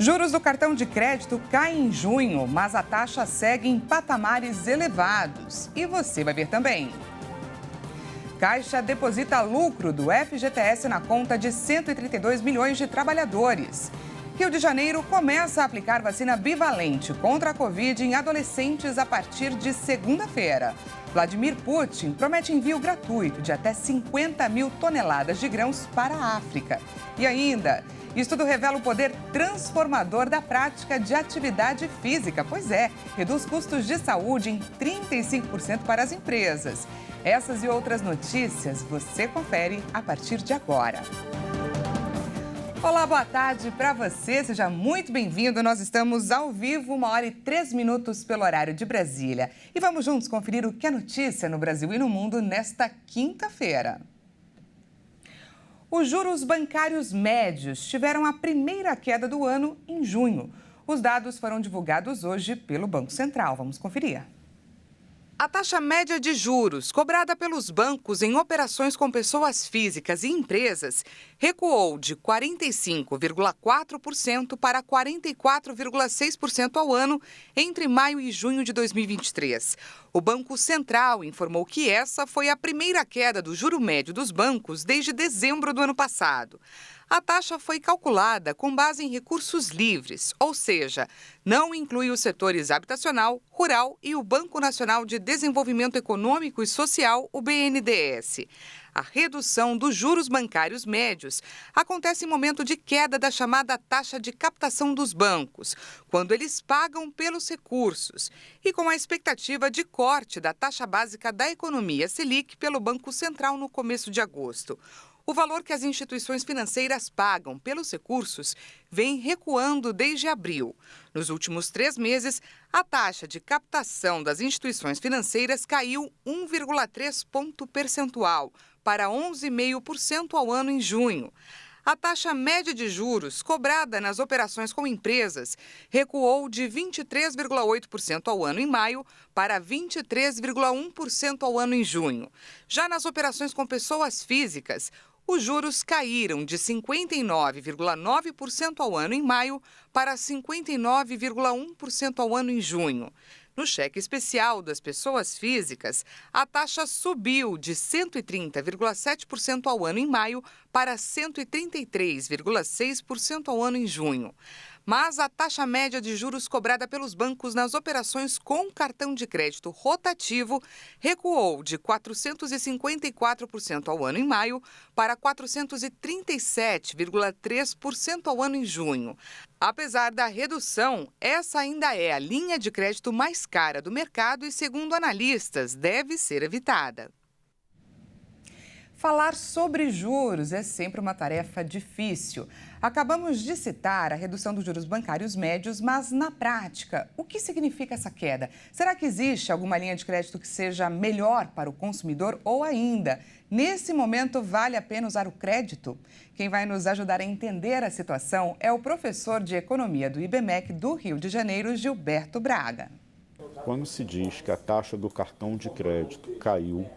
Juros do cartão de crédito caem em junho, mas a taxa segue em patamares elevados. E você vai ver também. Caixa deposita lucro do FGTS na conta de 132 milhões de trabalhadores. Rio de Janeiro começa a aplicar vacina bivalente contra a Covid em adolescentes a partir de segunda-feira. Vladimir Putin promete envio gratuito de até 50 mil toneladas de grãos para a África. E ainda, estudo revela o poder transformador da prática de atividade física. Pois é, reduz custos de saúde em 35% para as empresas. Essas e outras notícias você confere a partir de agora. Olá, boa tarde para você, seja muito bem-vindo. Nós estamos ao vivo, 1h03 pelo horário de Brasília. E vamos juntos conferir o que é notícia no Brasil e no mundo nesta quinta-feira. Os juros bancários médios tiveram a primeira queda do ano em junho. Os dados foram divulgados hoje pelo Banco Central. Vamos conferir. A taxa média de juros cobrada pelos bancos em operações com pessoas físicas e empresas recuou de 45,4% para 44,6% ao ano entre maio e junho de 2023. O Banco Central informou que essa foi a primeira queda do juro médio dos bancos desde dezembro do ano passado. A taxa foi calculada com base em recursos livres, ou seja, não inclui os setores habitacional, rural e o Banco Nacional de Desenvolvimento Econômico e Social, o BNDES. A redução dos juros bancários médios acontece em momento de queda da chamada taxa de captação dos bancos, quando eles pagam pelos recursos, e com a expectativa de corte da taxa básica da economia Selic pelo Banco Central no começo de agosto. O valor que as instituições financeiras pagam pelos recursos vem recuando desde abril. Nos últimos 3 meses, a taxa de captação das instituições financeiras caiu 1,3 ponto percentual para 11,5% ao ano em junho. A taxa média de juros cobrada nas operações com empresas recuou de 23,8% ao ano em maio para 23,1% ao ano em junho. Já nas operações com pessoas físicas, os juros caíram de 59,9% ao ano em maio para 59,1% ao ano em junho. No cheque especial das pessoas físicas, a taxa subiu de 130,7% ao ano em maio para 133,6% ao ano em junho. Mas a taxa média de juros cobrada pelos bancos nas operações com cartão de crédito rotativo recuou de 454% ao ano em maio para 437,3% ao ano em junho. Apesar da redução, essa ainda é a linha de crédito mais cara do mercado e, segundo analistas, deve ser evitada. Falar sobre juros é sempre uma tarefa difícil. Acabamos de citar a redução dos juros bancários médios, mas na prática, o que significa essa queda? Será que existe alguma linha de crédito que seja melhor para o consumidor ou ainda, nesse momento, vale a pena usar o crédito? Quem vai nos ajudar a entender a situação é o professor de Economia do IBMEC do Rio de Janeiro, Gilberto Braga. Quando se diz que a taxa do cartão de crédito caiu,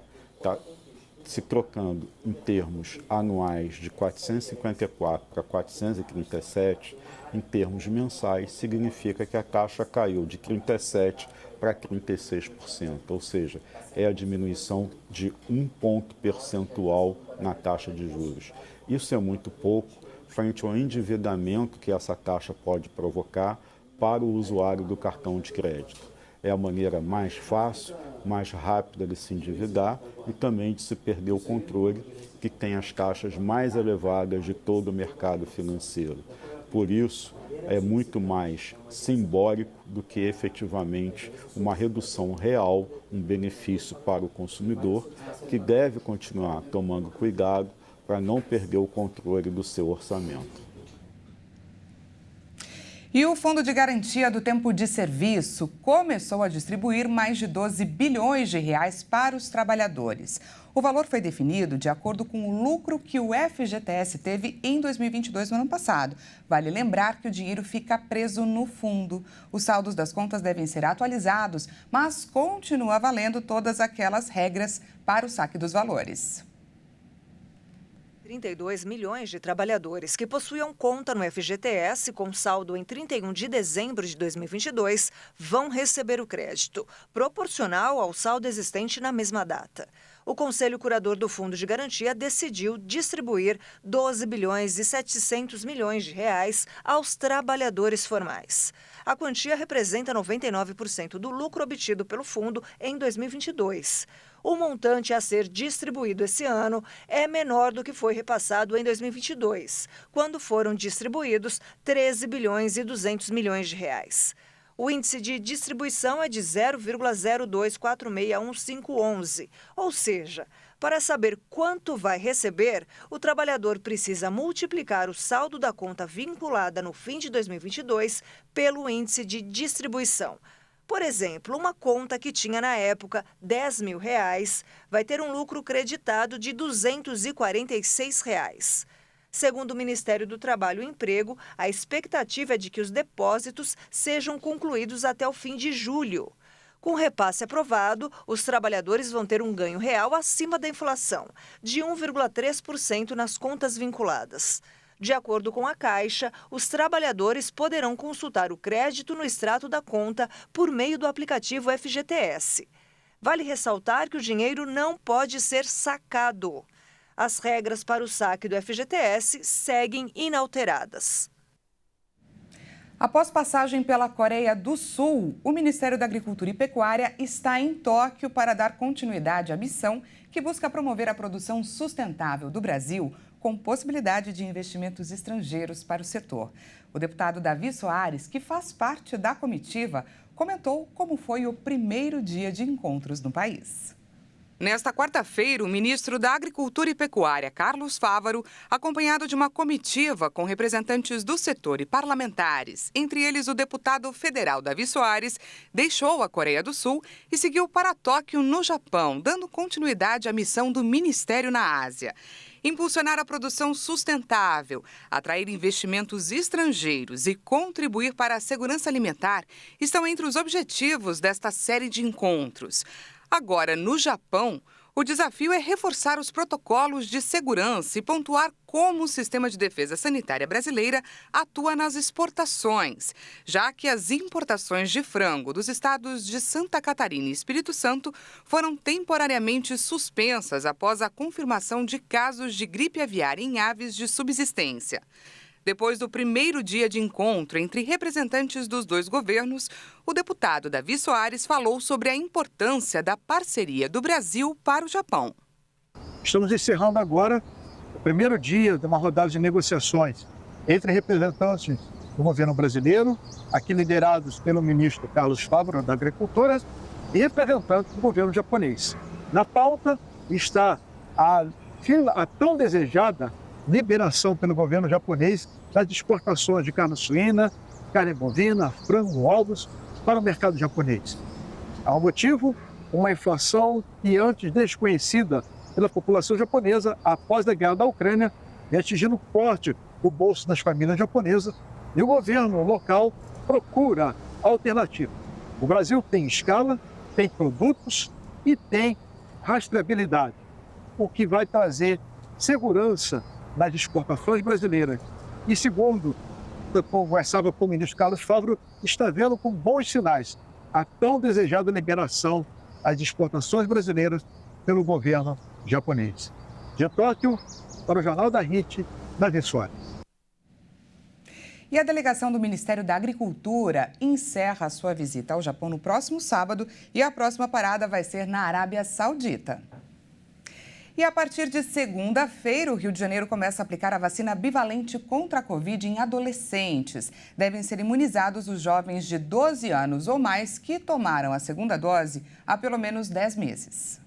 se trocando em termos anuais de 454 para 437, em termos mensais, significa que a taxa caiu de 37% para 36%, ou seja, é a diminuição de 1 ponto percentual na taxa de juros. Isso é muito pouco frente ao endividamento que essa taxa pode provocar para o usuário do cartão de crédito. É a maneira mais fácil, mais rápida de se endividar e também de se perder o controle, que tem as taxas mais elevadas de todo o mercado financeiro. Por isso, é muito mais simbólico do que efetivamente uma redução real, um benefício para o consumidor, que deve continuar tomando cuidado para não perder o controle do seu orçamento. E o Fundo de Garantia do Tempo de Serviço começou a distribuir mais de 12 bilhões de reais para os trabalhadores. O valor foi definido de acordo com o lucro que o FGTS teve em 2022, no ano passado. Vale lembrar que o dinheiro fica preso no fundo. Os saldos das contas devem ser atualizados, mas continua valendo todas aquelas regras para o saque dos valores. 32 milhões de trabalhadores que possuíam conta no FGTS com saldo em 31 de dezembro de 2022 vão receber o crédito, proporcional ao saldo existente na mesma data. O Conselho Curador do Fundo de Garantia decidiu distribuir 12 bilhões e 700 milhões de reais aos trabalhadores formais. A quantia representa 99% do lucro obtido pelo fundo em 2022. O montante a ser distribuído esse ano é menor do que foi repassado em 2022, quando foram distribuídos 13 bilhões e 200 milhões de reais. O índice de distribuição é de 0,02461511, ou seja, para saber quanto vai receber, o trabalhador precisa multiplicar o saldo da conta vinculada no fim de 2022 pelo índice de distribuição. Por exemplo, uma conta que tinha na época R$10 mil vai ter um lucro creditado de R$ 246. Segundo o Ministério do Trabalho e Emprego, a expectativa é de que os depósitos sejam concluídos até o fim de julho. Com o repasse aprovado, os trabalhadores vão ter um ganho real acima da inflação, de 1,3% nas contas vinculadas. De acordo com a Caixa, os trabalhadores poderão consultar o crédito no extrato da conta por meio do aplicativo FGTS. Vale ressaltar que o dinheiro não pode ser sacado. As regras para o saque do FGTS seguem inalteradas. Após passagem pela Coreia do Sul, o Ministério da Agricultura e Pecuária está em Tóquio para dar continuidade à missão que busca promover a produção sustentável do Brasil, com possibilidade de investimentos estrangeiros para o setor. O deputado Davi Soares, que faz parte da comitiva, comentou como foi o primeiro dia de encontros no país. Nesta quarta-feira, o ministro da Agricultura e Pecuária, Carlos Fávaro, acompanhado de uma comitiva com representantes do setor e parlamentares, entre eles o deputado federal Davi Soares, deixou a Coreia do Sul e seguiu para Tóquio, no Japão, dando continuidade à missão do Ministério na Ásia. Impulsionar a produção sustentável, atrair investimentos estrangeiros e contribuir para a segurança alimentar estão entre os objetivos desta série de encontros. Agora, no Japão, o desafio é reforçar os protocolos de segurança e pontuar como o sistema de defesa sanitária brasileira atua nas exportações, já que as importações de frango dos estados de Santa Catarina e Espírito Santo foram temporariamente suspensas após a confirmação de casos de gripe aviária em aves de subsistência. Depois do primeiro dia de encontro entre representantes dos dois governos, o deputado Davi Soares falou sobre a importância da parceria do Brasil para o Japão. Estamos encerrando agora o primeiro dia de uma rodada de negociações entre representantes do governo brasileiro, aqui liderados pelo ministro Carlos Fávaro, da Agricultura, e representantes do governo japonês. Na pauta está a tão desejada liberação pelo governo japonês das exportações de carne suína, carne bovina, frango, ovos para o mercado japonês. Há um motivo, uma inflação que antes desconhecida pela população japonesa após a guerra da Ucrânia e atingindo forte o bolso das famílias japonesas, e o governo local procura alternativa. O Brasil tem escala, tem produtos e tem rastreabilidade, o que vai trazer segurança nas exportações brasileiras. E segundo, eu conversava com o ministro Carlos Fávaro, está vendo com bons sinais a tão desejada liberação das exportações brasileiras pelo governo japonês. De Tóquio, para o Jornal da RIT, Davi Soares. E a delegação do Ministério da Agricultura encerra a sua visita ao Japão no próximo sábado e a próxima parada vai ser na Arábia Saudita. E a partir de segunda-feira, o Rio de Janeiro começa a aplicar a vacina bivalente contra a Covid em adolescentes. Devem ser imunizados os jovens de 12 anos ou mais que tomaram a segunda dose há pelo menos 10 meses.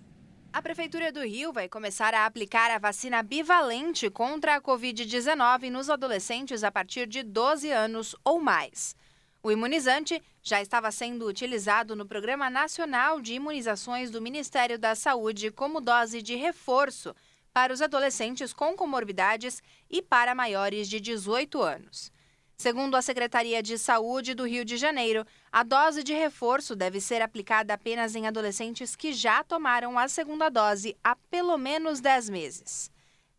A Prefeitura do Rio vai começar a aplicar a vacina bivalente contra a Covid-19 nos adolescentes a partir de 12 anos ou mais. O imunizante já estava sendo utilizado no Programa Nacional de Imunizações do Ministério da Saúde como dose de reforço para os adolescentes com comorbidades e para maiores de 18 anos. Segundo a Secretaria de Saúde do Rio de Janeiro, a dose de reforço deve ser aplicada apenas em adolescentes que já tomaram a segunda dose há pelo menos 10 meses.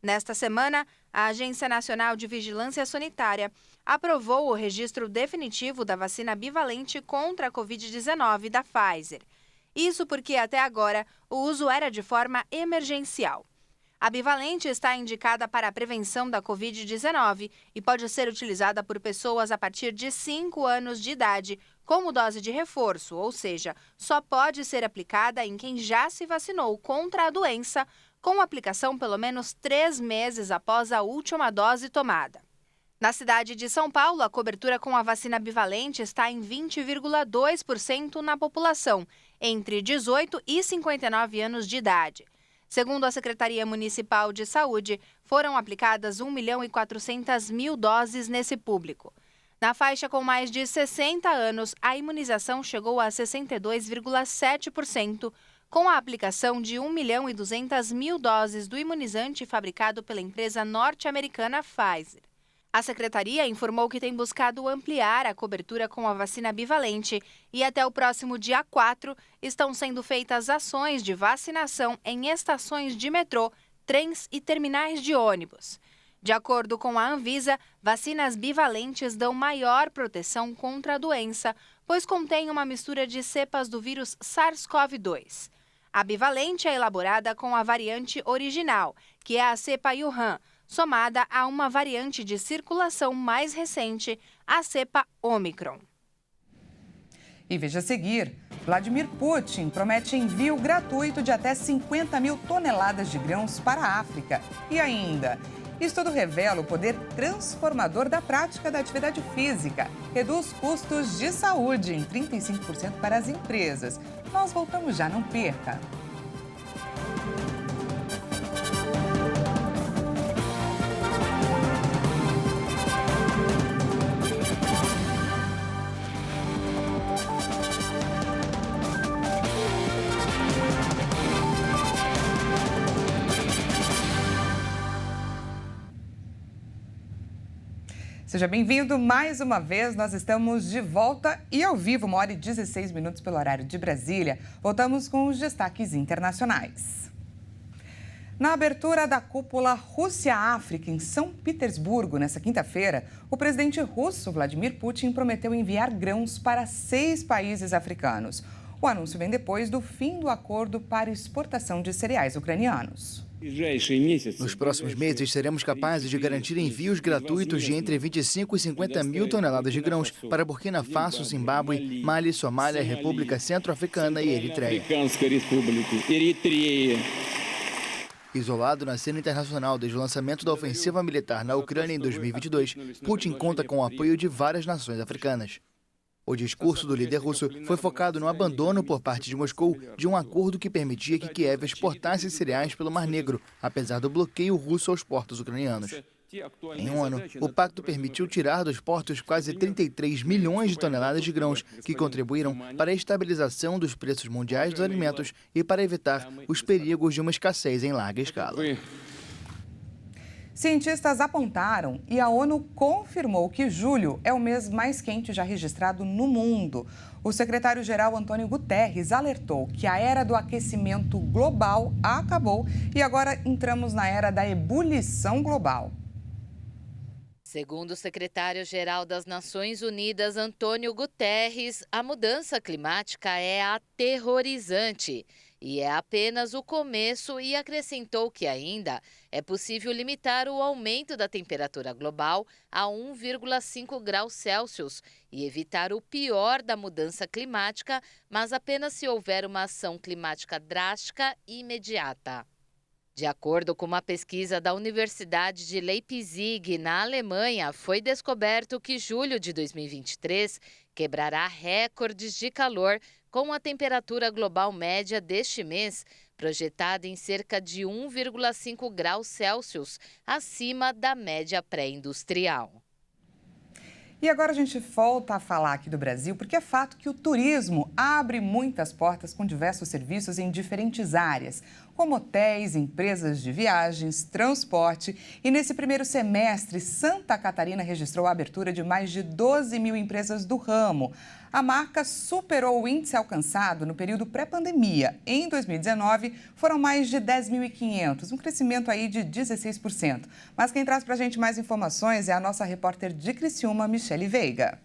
Nesta semana, a Agência Nacional de Vigilância Sanitária aprovou o registro definitivo da vacina bivalente contra a Covid-19 da Pfizer. Isso porque, até agora, o uso era de forma emergencial. A bivalente está indicada para a prevenção da Covid-19 e pode ser utilizada por pessoas a partir de 5 anos de idade, como dose de reforço, ou seja, só pode ser aplicada em quem já se vacinou contra a doença, com aplicação pelo menos 3 meses após a última dose tomada. Na cidade de São Paulo, a cobertura com a vacina bivalente está em 20,2% na população, entre 18 e 59 anos de idade. Segundo a Secretaria Municipal de Saúde, foram aplicadas 1.400.000 doses nesse público. Na faixa com mais de 60 anos, a imunização chegou a 62,7%, com a aplicação de 1.200.000 doses do imunizante fabricado pela empresa norte-americana Pfizer. A secretaria informou que tem buscado ampliar a cobertura com a vacina bivalente e até o próximo dia 4 estão sendo feitas ações de vacinação em estações de metrô, trens e terminais de ônibus. De acordo com a Anvisa, vacinas bivalentes dão maior proteção contra a doença, pois contêm uma mistura de cepas do vírus SARS-CoV-2. A bivalente é elaborada com a variante original, que é a cepa Wuhan, somada a uma variante de circulação mais recente, a cepa Omicron. E veja a seguir, Vladimir Putin promete envio gratuito de até 50.000 toneladas de grãos para a África. E ainda, estudo revela o poder transformador da prática da atividade física. Reduz custos de saúde em 35% para as empresas. Nós voltamos já, não perca! Seja bem-vindo mais uma vez, nós estamos de volta e ao vivo, 1h16 pelo horário de Brasília. Voltamos com os destaques internacionais. Na abertura da cúpula Rússia-África em São Petersburgo, nesta quinta-feira, o presidente russo Vladimir Putin prometeu enviar grãos para 6 países africanos. O anúncio vem depois do fim do acordo para exportação de cereais ucranianos. Nos próximos meses, seremos capazes de garantir envios gratuitos de entre 25 e 50 mil toneladas de grãos para Burkina Faso, Zimbábue, Mali, Somália, República Centro-Africana e Eritreia. Isolado na cena internacional desde o lançamento da ofensiva militar na Ucrânia em 2022, Putin conta com o apoio de várias nações africanas. O discurso do líder russo foi focado no abandono por parte de Moscou de um acordo que permitia que Kiev exportasse cereais pelo Mar Negro, apesar do bloqueio russo aos portos ucranianos. Em um ano, o pacto permitiu tirar dos portos quase 33 milhões de toneladas de grãos, que contribuíram para a estabilização dos preços mundiais dos alimentos e para evitar os perigos de uma escassez em larga escala. Cientistas apontaram e a ONU confirmou que julho é o mês mais quente já registrado no mundo. O secretário-geral Antônio Guterres alertou que a era do aquecimento global acabou e agora entramos na era da ebulição global. Segundo o secretário-geral das Nações Unidas, Antônio Guterres, a mudança climática é aterrorizante. E é apenas o começo e acrescentou que ainda é possível limitar o aumento da temperatura global a 1,5 graus Celsius e evitar o pior da mudança climática, mas apenas se houver uma ação climática drástica e imediata. De acordo com uma pesquisa da Universidade de Leipzig, na Alemanha, foi descoberto que julho de 2023 quebrará recordes de calor, com a temperatura global média deste mês projetada em cerca de 1,5 graus Celsius, acima da média pré-industrial. E agora a gente volta a falar aqui do Brasil, porque é fato que o turismo abre muitas portas com diversos serviços em diferentes áreas, como hotéis, empresas de viagens, transporte. E nesse primeiro semestre, Santa Catarina registrou a abertura de mais de 12 mil empresas do ramo. A marca superou o índice alcançado no período pré-pandemia. Em 2019, foram mais de 10.500, um crescimento aí de 16%. Mas quem traz para a gente mais informações é a nossa repórter de Criciúma, Michele Veiga.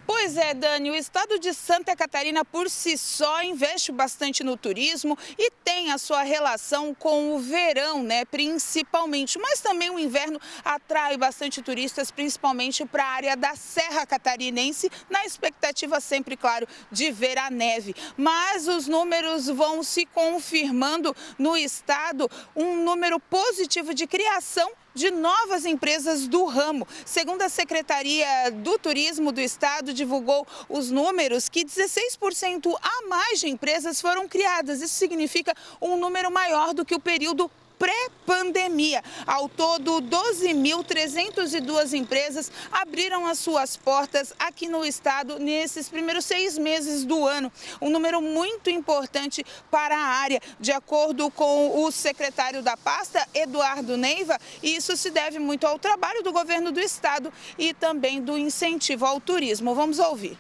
Pois é, Dani, o estado de Santa Catarina por si só investe bastante no turismo e tem a sua relação com o verão, né, principalmente. Mas também o inverno atrai bastante turistas, principalmente para a área da Serra Catarinense, na expectativa sempre, claro, de ver a neve. Mas os números vão se confirmando no estado, um número positivo de criação de novas empresas do ramo. Segundo a Secretaria do Turismo do Estado, divulgou os números que 16% a mais de empresas foram criadas. Isso significa um número maior do que o período pré-pandemia. Ao todo, 12.302 empresas abriram as suas portas aqui no estado nesses primeiros 6 meses do ano. Um número muito importante para a área. De acordo com o secretário da pasta, Eduardo Neiva, isso se deve muito ao trabalho do governo do estado e também do incentivo ao turismo. Vamos ouvir.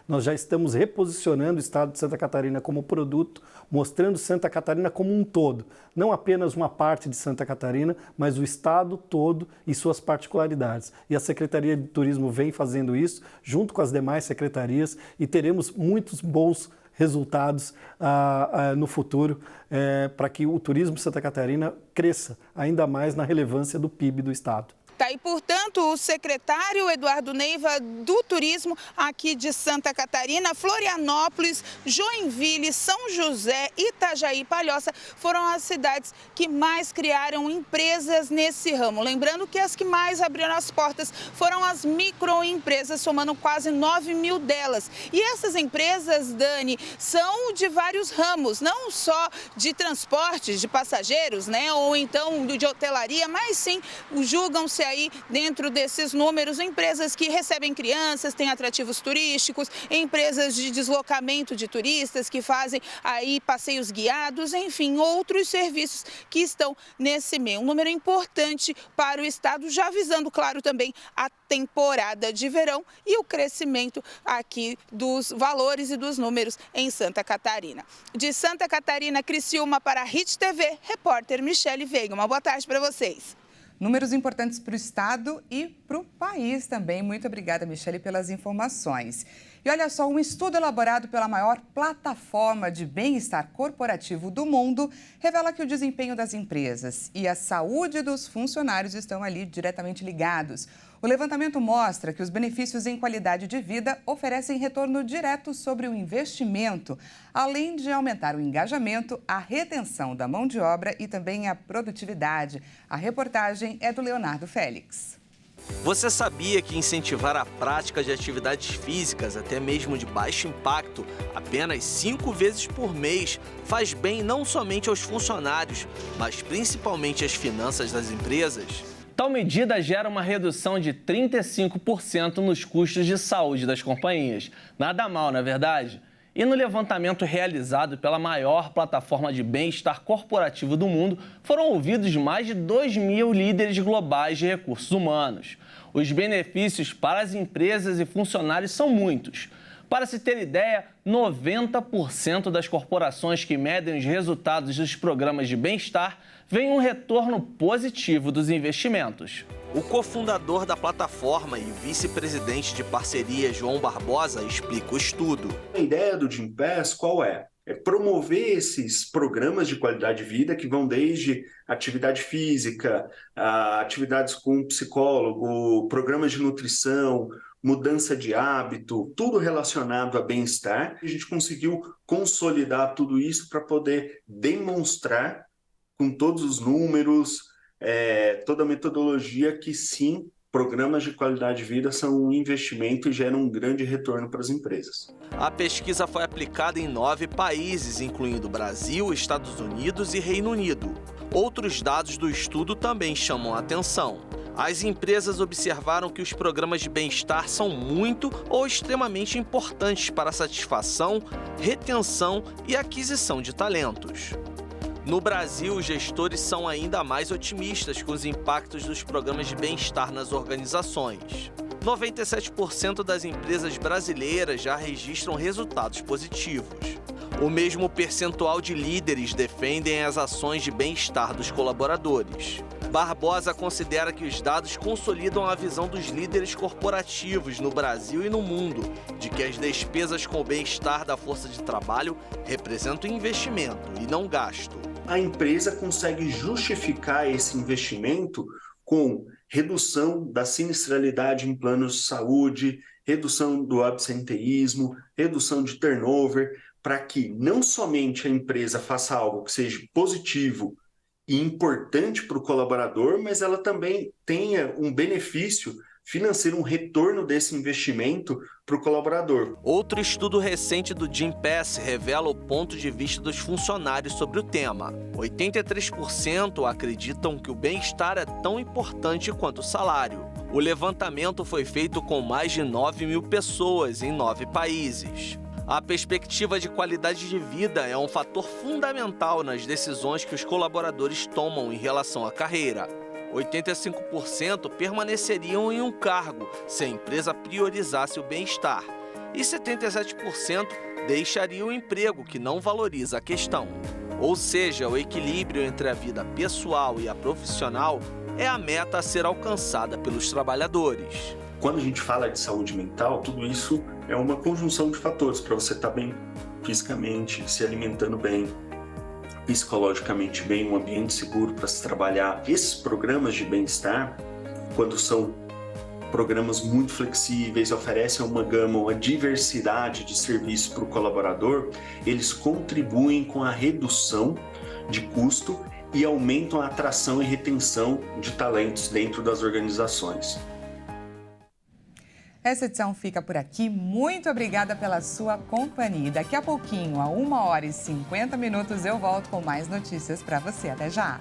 Nós já estamos reposicionando o estado de Santa Catarina como produto, mostrando Santa Catarina como um todo. Não apenas uma parte de Santa Catarina, mas o estado todo e suas particularidades. E a Secretaria de Turismo vem fazendo isso, junto com as demais secretarias, e teremos muitos bons resultados no futuro para que o turismo de Santa Catarina cresça ainda mais na relevância do PIB do estado. Tá, e, portanto, o secretário Eduardo Neiva do Turismo aqui de Santa Catarina, Florianópolis, Joinville, São José, Itajaí e Palhoça foram as cidades que mais criaram empresas nesse ramo. Lembrando que as que mais abriram as portas foram as microempresas, somando quase 9 mil delas. E essas empresas, Dani, são de vários ramos, não só de transportes de passageiros, né, ou então de hotelaria, mas sim julgam-se aí dentro desses números empresas que recebem crianças, têm atrativos turísticos, empresas de deslocamento de turistas que fazem aí passeios guiados, enfim, outros serviços que estão nesse meio. Um número importante para o estado, já visando, claro, também a temporada de verão e o crescimento aqui dos valores e dos números em Santa Catarina. De Santa Catarina, Criciúma, para a Hit TV, repórter Michele Veiga. Uma boa tarde para vocês. Números importantes para o estado e para o país também. Muito obrigada, Michele, pelas informações. E olha só, um estudo elaborado pela maior plataforma de bem-estar corporativo do mundo revela que o desempenho das empresas e a saúde dos funcionários estão ali diretamente ligados. O levantamento mostra que os benefícios em qualidade de vida oferecem retorno direto sobre o investimento, além de aumentar o engajamento, a retenção da mão de obra e também a produtividade. A reportagem é do Leonardo Félix. Você sabia que incentivar a prática de atividades físicas, até mesmo de baixo impacto, apenas 5 vezes por mês, faz bem não somente aos funcionários, mas principalmente às finanças das empresas? Tal medida gera uma redução de 35% nos custos de saúde das companhias. Nada mal, não é verdade? E no levantamento realizado pela maior plataforma de bem-estar corporativo do mundo, foram ouvidos mais de 2.000 líderes globais de recursos humanos. Os benefícios para as empresas e funcionários são muitos. Para se ter ideia, 90% das corporações que medem os resultados dos programas de bem-estar veem um retorno positivo dos investimentos. O cofundador da plataforma e vice-presidente de parceria, João Barbosa, explica o estudo. A ideia do Gympass qual é? É promover esses programas de qualidade de vida que vão desde atividade física, atividades com psicólogo, programas de nutrição, mudança de hábito, tudo relacionado a bem-estar. A gente conseguiu consolidar tudo isso para poder demonstrar com todos os números, toda a metodologia que sim, programas de qualidade de vida são um investimento e geram um grande retorno para as empresas. A pesquisa foi aplicada em 9 países, incluindo Brasil, Estados Unidos e Reino Unido. Outros dados do estudo também chamam a atenção. As empresas observaram que os programas de bem-estar são muito ou extremamente importantes para a satisfação, retenção e aquisição de talentos. No Brasil, os gestores são ainda mais otimistas com os impactos dos programas de bem-estar nas organizações. 97% das empresas brasileiras já registram resultados positivos. O mesmo percentual de líderes defendem as ações de bem-estar dos colaboradores. Barbosa considera que os dados consolidam a visão dos líderes corporativos no Brasil e no mundo de que as despesas com o bem-estar da força de trabalho representam investimento e não gasto. A empresa consegue justificar esse investimento com redução da sinistralidade em planos de saúde, redução do absenteísmo, redução de turnover, para que não somente a empresa faça algo que seja positivo e importante para o colaborador, mas ela também tenha um benefício financeiro, um retorno desse investimento para o colaborador. Outro estudo recente do Gympass revela o ponto de vista dos funcionários sobre o tema. 83% acreditam que o bem-estar é tão importante quanto o salário. O levantamento foi feito com mais de 9 mil pessoas em 9 países. A perspectiva de qualidade de vida é um fator fundamental nas decisões que os colaboradores tomam em relação à carreira. 85% permaneceriam em um cargo se a empresa priorizasse o bem-estar e 77% deixariam o emprego que não valoriza a questão. Ou seja, o equilíbrio entre a vida pessoal e a profissional é a meta a ser alcançada pelos trabalhadores. Quando a gente fala de saúde mental, tudo isso é uma conjunção de fatores para você estar bem fisicamente, se alimentando bem, psicologicamente bem, um ambiente seguro para se trabalhar. Esses programas de bem-estar, quando são programas muito flexíveis, oferecem uma gama, uma diversidade de serviços para o colaborador, eles contribuem com a redução de custo e aumentam a atração e retenção de talentos dentro das organizações. Essa edição fica por aqui. Muito obrigada pela sua companhia. Daqui a pouquinho, a 1h50, eu volto com mais notícias para você. Até já!